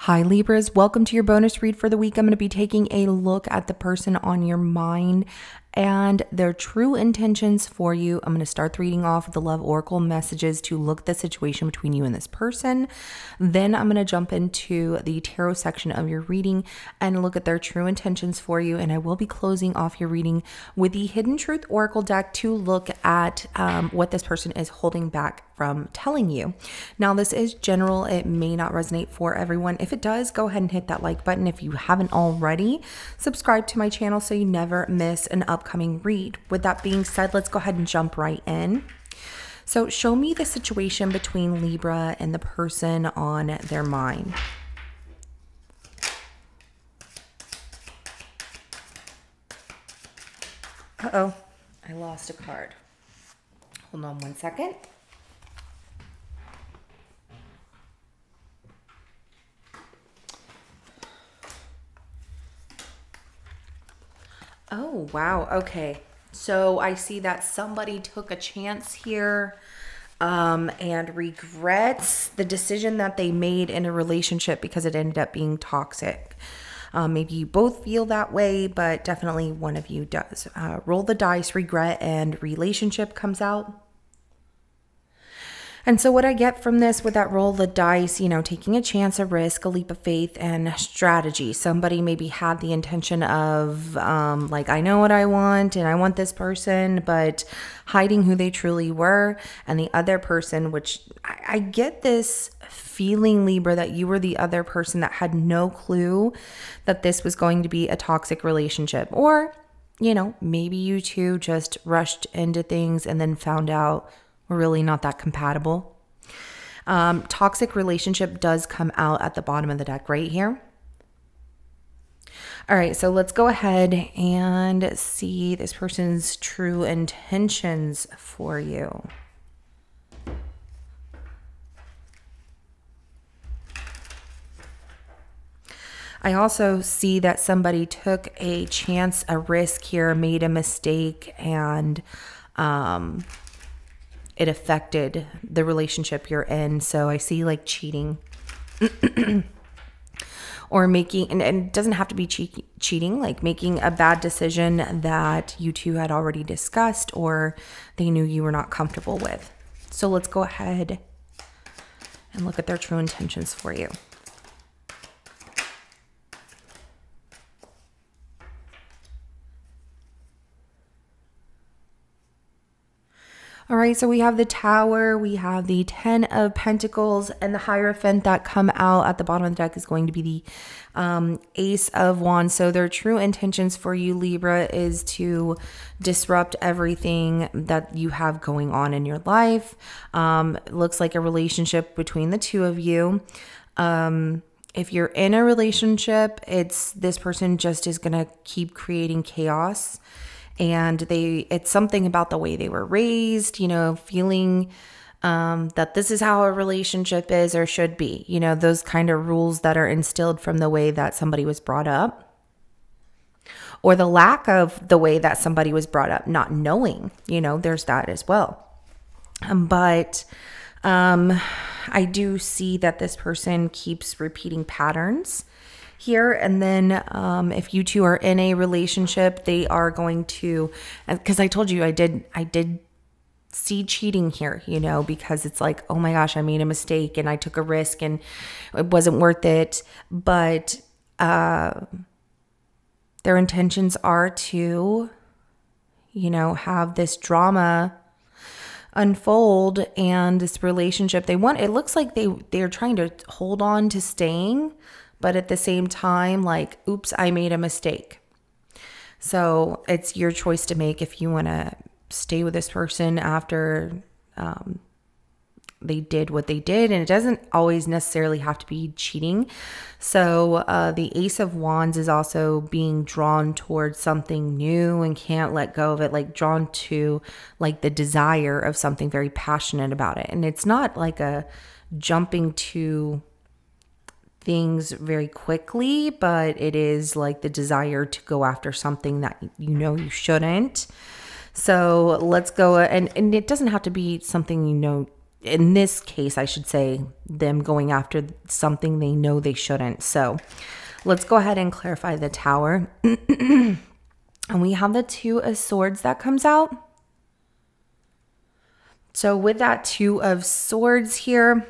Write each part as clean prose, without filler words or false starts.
Hi Libras, welcome to your bonus read for the week. I'm going to be taking a look at the person on your mind and their true intentions for you. I'm going to start reading off the love oracle messages to look at the situation between you and this person. Then I'm going to jump into the tarot section of your reading and look at their true intentions for you. And I will be closing off your reading with the Hidden Truth Oracle deck to look at what this person is holding back from telling you. Now, this is general. It may not resonate for everyone. If it does, go ahead and hit that like button. If you haven't already, subscribe to my channel so you never miss an upcoming read. With that being said, let's go ahead and jump right in. So show me the situation between Libra and the person on their mind. Uh-oh, I lost a card. Hold on one second. Oh, wow. Okay. So I see that somebody took a chance here and regrets the decision that they made in a relationship because it ended up being toxic. Maybe you both feel that way, but definitely one of you does. Roll the dice, regret, and relationship comes out. And so what I get from this with that roll of the dice, you know, taking a chance, a risk, a leap of faith, and strategy. Somebody maybe had the intention of like, I know what I want and I want this person, but hiding who they truly were. And the other person, which I get this feeling, Libra, that you were the other person that had no clue that this was going to be a toxic relationship. Or, you know, maybe you two just rushed into things and then found out we're really not that compatible. Toxic relationship does come out at the bottom of the deck right here. All right, so let's go ahead and see this person's true intentions for you. I also see that somebody took a chance, a risk here, made a mistake, and it affected the relationship you're in. So I see like cheating or making, and it doesn't have to be cheating, like making a bad decision that you two had already discussed or they knew you were not comfortable with. So let's go ahead and look at their true intentions for you. All right, so we have the Tower, we have the Ten of Pentacles, and the Hierophant that come out at the bottom of the deck is going to be the Ace of Wands. So their true intentions for you, Libra, is to disrupt everything that you have going on in your life. It looks like a relationship between the two of you. If you're in a relationship, this person just is going to keep creating chaos. And it's something about the way they were raised, you know, feeling that this is how a relationship is or should be, you know, those kind of rules that are instilled from the way that somebody was brought up, or the lack of the way that somebody was brought up, not knowing, you know, there's that as well. But I do see that this person keeps repeating patterns here. And then if you two are in a relationship, they are going to, because I told you I did see cheating here, you know, because it's like, oh my gosh, I made a mistake and I took a risk and it wasn't worth it. But their intentions are to, you know, have this drama unfold and this relationship they want. It looks like they're trying to hold on to staying, but at the same time, like, oops, I made a mistake. So it's your choice to make if you want to stay with this person after they did what they did. And it doesn't always necessarily have to be cheating. So the Ace of Wands is also being drawn towards something new and can't let go of it, like drawn to like the desire of something, very passionate about it. And it's not like a jumping to things very quickly, but it is like the desire to go after something that you know you shouldn't. So let's go, and it doesn't have to be something you know in this case, I should say, them going after something they know they shouldn't. So let's go ahead and clarify the Tower. And we have the Two of Swords that comes out. So with that Two of Swords here,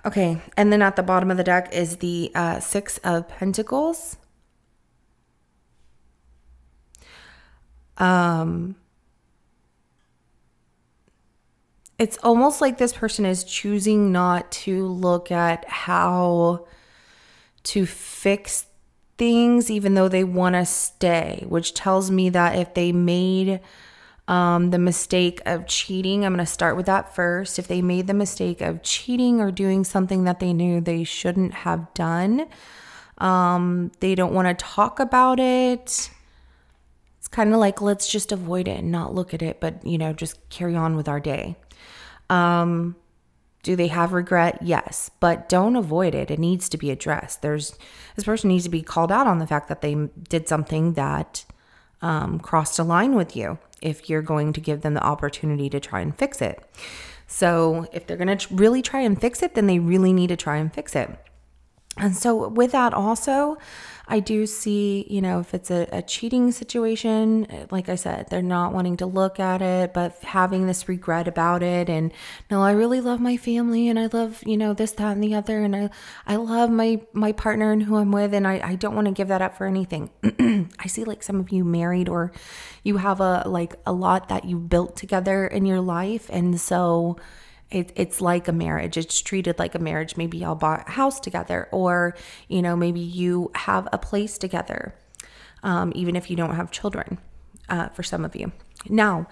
okay, and then at the bottom of the deck is the Six of Pentacles. It's almost like this person is choosing not to look at how to fix things, even though they want to stay, which tells me that if they made the mistake of cheating, I'm going to start with that first. If they made the mistake of cheating or doing something that they knew they shouldn't have done, they don't want to talk about it. It's kind of like, let's just avoid it and not look at it, but, just carry on with our day. Do they have regret? Yes, but don't avoid it. It needs to be addressed. This person needs to be called out on the fact that they did something that crossed a line with you, if you're going to give them the opportunity to try and fix it. So if they're going to really try and fix it, then they really need to try and fix it. And so with that also, I do see, if it's a cheating situation, like I said, they're not wanting to look at it, but having this regret about it. And no, I really love my family and I love, this, that, and the other. And I love my partner and who I'm with. And I don't want to give that up for anything. I see like some of you married, or you have a lot that you built together in your life. And so it's like a marriage. It's treated like a marriage. Maybe y'all bought a house together, or, maybe you have a place together, even if you don't have children, for some of you. Now,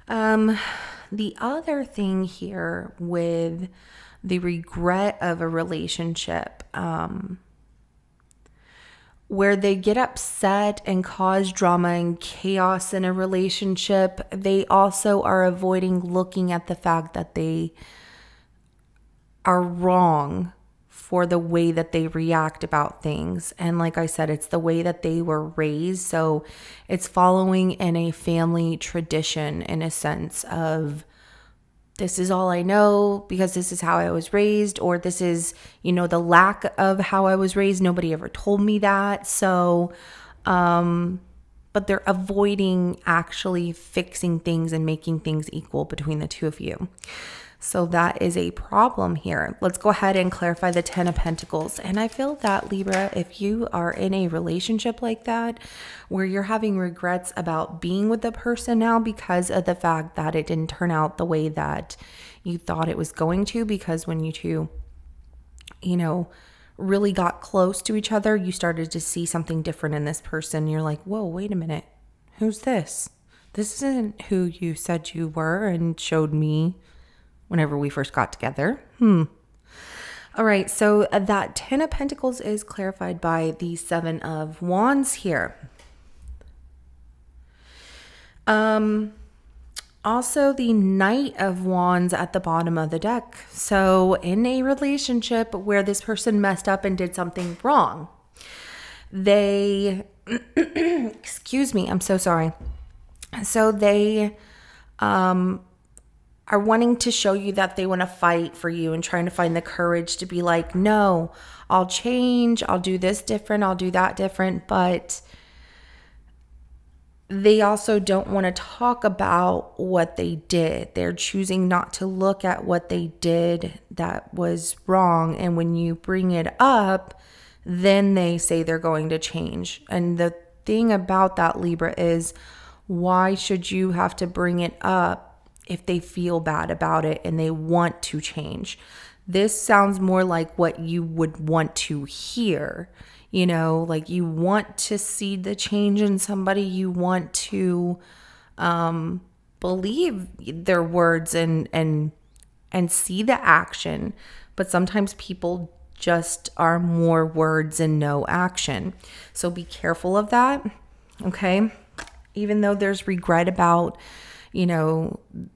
the other thing here with the regret of a relationship, where they get upset and cause drama and chaos in a relationship, they also are avoiding looking at the fact that they are wrong for the way that they react about things. And like I said, it's the way that they were raised. So it's following in a family tradition, in a sense of, this is all I know because this is how I was raised, or this is, the lack of how I was raised. Nobody ever told me that. So, but they're avoiding actually fixing things and making things equal between the two of you. So that is a problem here. Let's go ahead and clarify the Ten of Pentacles. And I feel that, Libra, if you are in a relationship like that, where you're having regrets about being with the person now because of the fact that it didn't turn out the way that you thought it was going to, because when you two, really got close to each other, you started to see something different in this person. You're like, whoa, wait a minute. Who's this? This isn't who you said you were and showed me whenever we first got together. All right, so that Ten of Pentacles is clarified by the Seven of Wands here. Also the Knight of Wands at the bottom of the deck. So in a relationship where this person messed up and did something wrong, they, excuse me, I'm so sorry. So they, are wanting to show you that they want to fight for you and trying to find the courage to be like, no, I'll change. I'll do this different. I'll do that different. But they also don't want to talk about what they did. They're choosing not to look at what they did that was wrong. And when you bring it up, then they say they're going to change. And the thing about that, Libra, is why should you have to bring it up if they feel bad about it and they want to change? This sounds more like what you would want to hear. Like you want to see the change in somebody. You want to believe their words and see the action. But sometimes people just are more words and no action. So be careful of that, okay? Even though there's regret about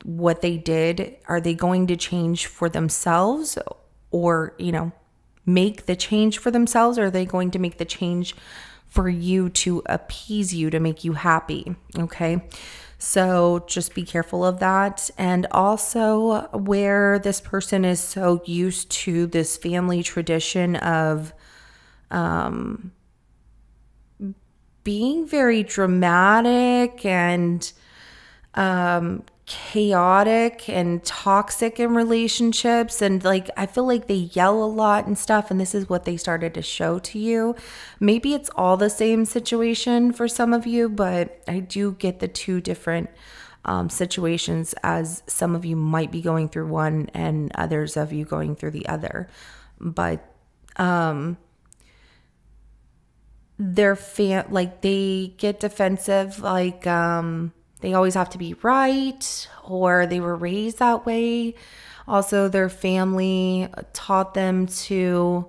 what they did, are they going to change for themselves, or, make the change for themselves? Or are they going to make the change for you to appease you, to make you happy? Okay. So just be careful of that. And also, where this person is so used to this family tradition of being very dramatic and chaotic and toxic in relationships, and like I feel like they yell a lot and stuff, and this is what they started to show to you. Maybe it's all the same situation for some of you, but I do get the two different situations, as some of you might be going through one and others of you going through the other. But like they get defensive, like they always have to be right, or they were raised that way. Also, their family taught them to,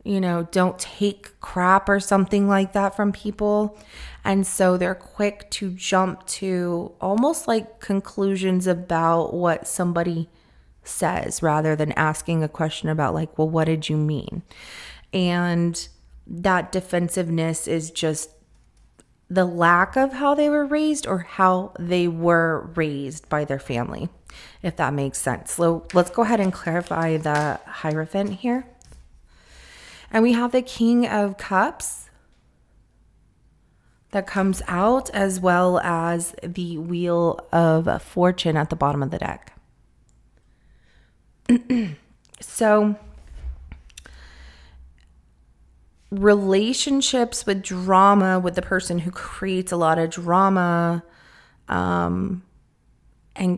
don't take crap or something like that from people. And so they're quick to jump to almost like conclusions about what somebody says, rather than asking a question about like, well, what did you mean? And that defensiveness is just the lack of how they were raised, or how they were raised by their family, if that makes sense. So let's go ahead and clarify the Hierophant here. And we have the King of Cups that comes out, as well as the Wheel of Fortune at the bottom of the deck. So relationships with drama, with the person who creates a lot of drama and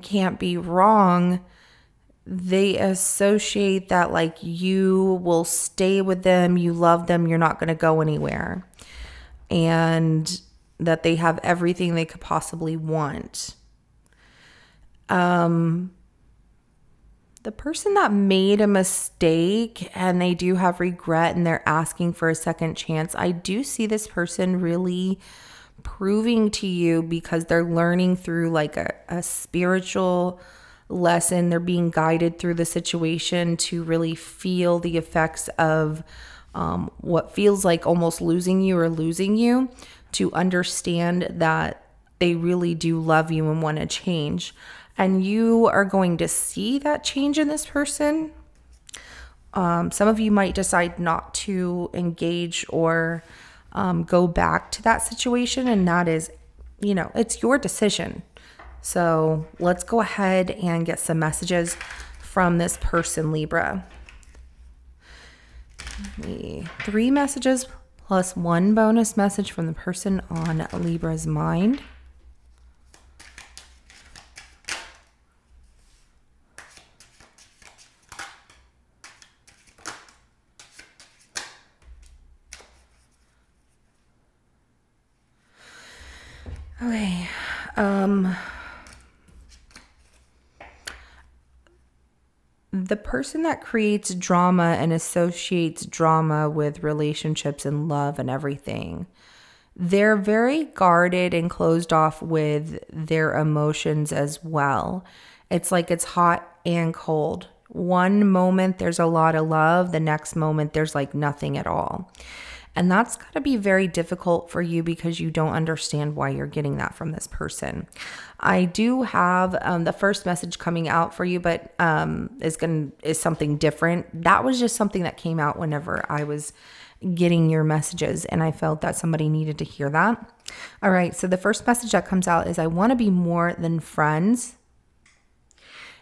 can't be wrong, they associate that like you will stay with them, you love them, you're not going to go anywhere, and that they have everything they could possibly want. The person that made a mistake and they do have regret and they're asking for a second chance, I do see this person really proving to you, because they're learning through like a spiritual lesson. They're being guided through the situation to really feel the effects of what feels like almost losing you, to understand that they really do love you and want to change. And you are going to see that change in this person. Some of you might decide not to engage or go back to that situation. And that is, it's your decision. So let's go ahead and get some messages from this person, Libra. 3 messages plus 1 bonus message from the person on Libra's mind. Okay. The person that creates drama and associates drama with relationships and love and everything, they're very guarded and closed off with their emotions as well. It's like it's hot and cold. One moment there's a lot of love, the next moment there's like nothing at all. And that's got to be very difficult for you, because you don't understand why you're getting that from this person. I do have the first message coming out for you, but is something different. That was just something that came out whenever I was getting your messages, and I felt that somebody needed to hear that. All right, so the first message that comes out is, I want to be more than friends.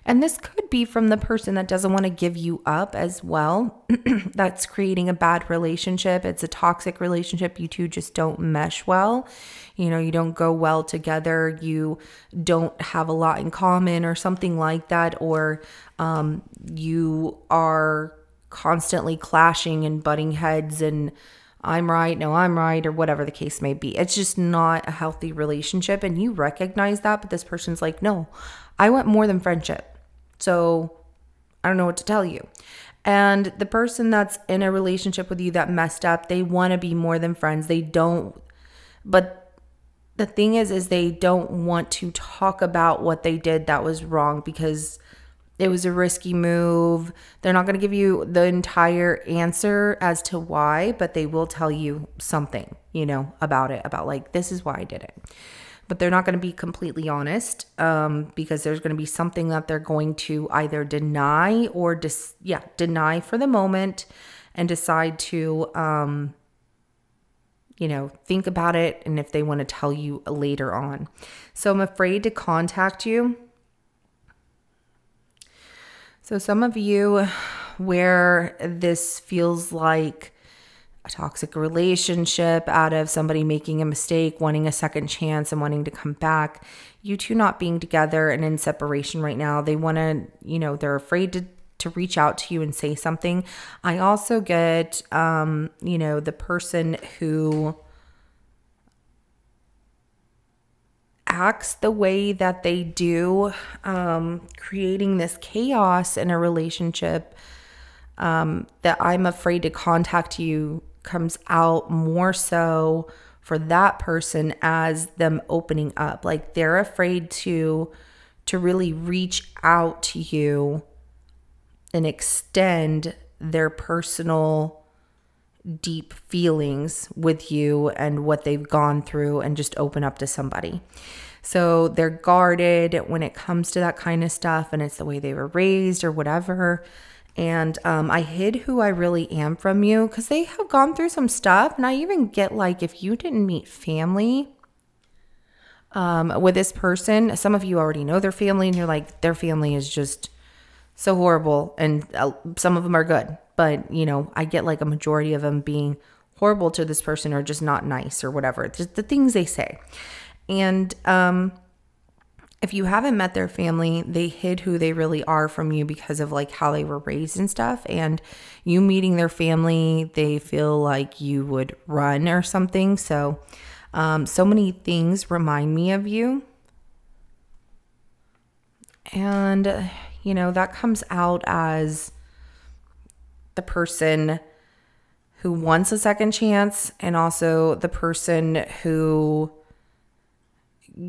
And this could be from the person that doesn't want to give you up as well. That's creating a bad relationship. It's a toxic relationship. You two just don't mesh well. You don't go well together. You don't have a lot in common or something like that. Or you are constantly clashing and butting heads and I'm right, no, I'm right, or whatever the case may be. It's just not a healthy relationship. And you recognize that, but this person's like, no, I want more than friendship. So I don't know what to tell you. And the person that's in a relationship with you that messed up, they want to be more than friends. They don't, but the thing is they don't want to talk about what they did that was wrong, because it was a risky move. They're not going to give you the entire answer as to why, but they will tell you something, about it, about like, this is why I did it. but they're not going to be completely honest, because there's going to be something that they're going to either deny or deny for the moment and decide to, think about it, and if they want to tell you later on. So I'm afraid to contact you. So some of you where this feels like a toxic relationship out of somebody making a mistake, wanting a second chance and wanting to come back, you two not being together and in separation right now, they want to, they're afraid to reach out to you and say something. I also get, the person who acts the way that they do, creating this chaos in a relationship, that I'm afraid to contact you, comes out more so for that person as them opening up. Like they're afraid to really reach out to you and extend their personal deep feelings with you and what they've gone through and just open up to somebody. So they're guarded when it comes to that kind of stuff, and it's the way they were raised or whatever. And I hid who I really am from you because they have gone through some stuff. And I even get like, if you didn't meet family with this person, some of you already know their family and you're like, their family is just so horrible. And some of them are good. But, I get like a majority of them being horrible to this person or just not nice or whatever. Just the things they say. And if you haven't met their family, they hid who they really are from you because of like how they were raised and stuff. And you meeting their family, they feel like you would run or something. So, so many things remind me of you. And, that comes out as the person who wants a second chance and also the person who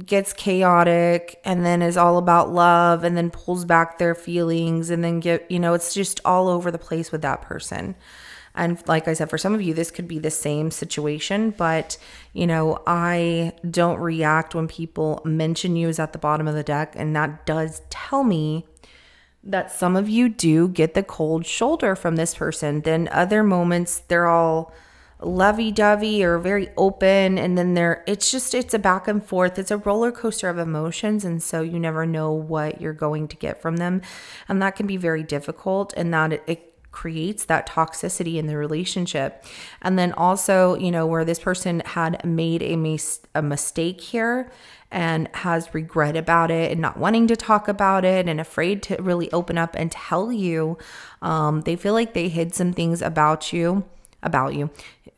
gets chaotic and then is all about love and then pulls back their feelings and then it's just all over the place with that person. And like I said, for some of you, this could be the same situation, but I don't react when people mention you as at the bottom of the deck. And that does tell me that some of you do get the cold shoulder from this person. Then other moments, they're all lovey-dovey or very open, and then it's a back and forth. It's a roller coaster of emotions, and so you never know what you're going to get from them, and that can be very difficult, and that it creates that toxicity in the relationship. And then also, where this person had made a mistake here and has regret about it and not wanting to talk about it and afraid to really open up and tell you, they feel like they hid some things about you.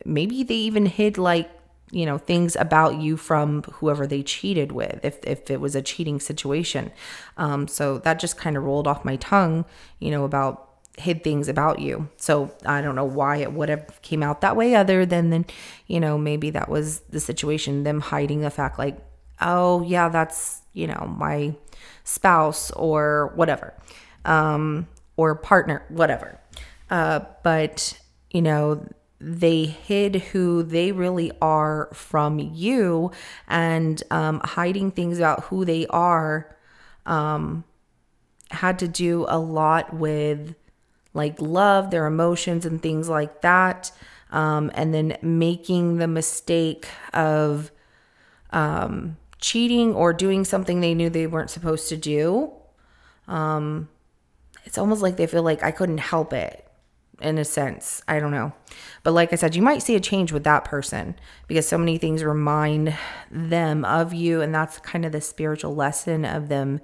Maybe they even hid things about you from whoever they cheated with, if it was a cheating situation. So that just kind of rolled off my tongue, about hid things about you. So I don't know why it would have came out that way other than maybe that was the situation, them hiding the fact like, oh yeah, that's, my spouse or whatever, or partner, whatever. But they hid who they really are from you, and hiding things about who they are had to do a lot with like love, their emotions and things like that, and then making the mistake of cheating or doing something they knew they weren't supposed to do. It's almost like they feel like I couldn't help it. In a sense, I don't know. But like I said, you might see a change with that person because so many things remind them of you. And that's kind of the spiritual lesson of them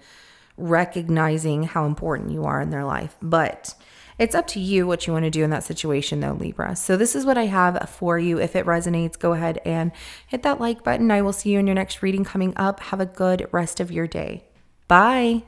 recognizing how important you are in their life. But it's up to you what you want to do in that situation though, Libra. So this is what I have for you. If it resonates, go ahead and hit that like button. I will see you in your next reading coming up. Have a good rest of your day. Bye.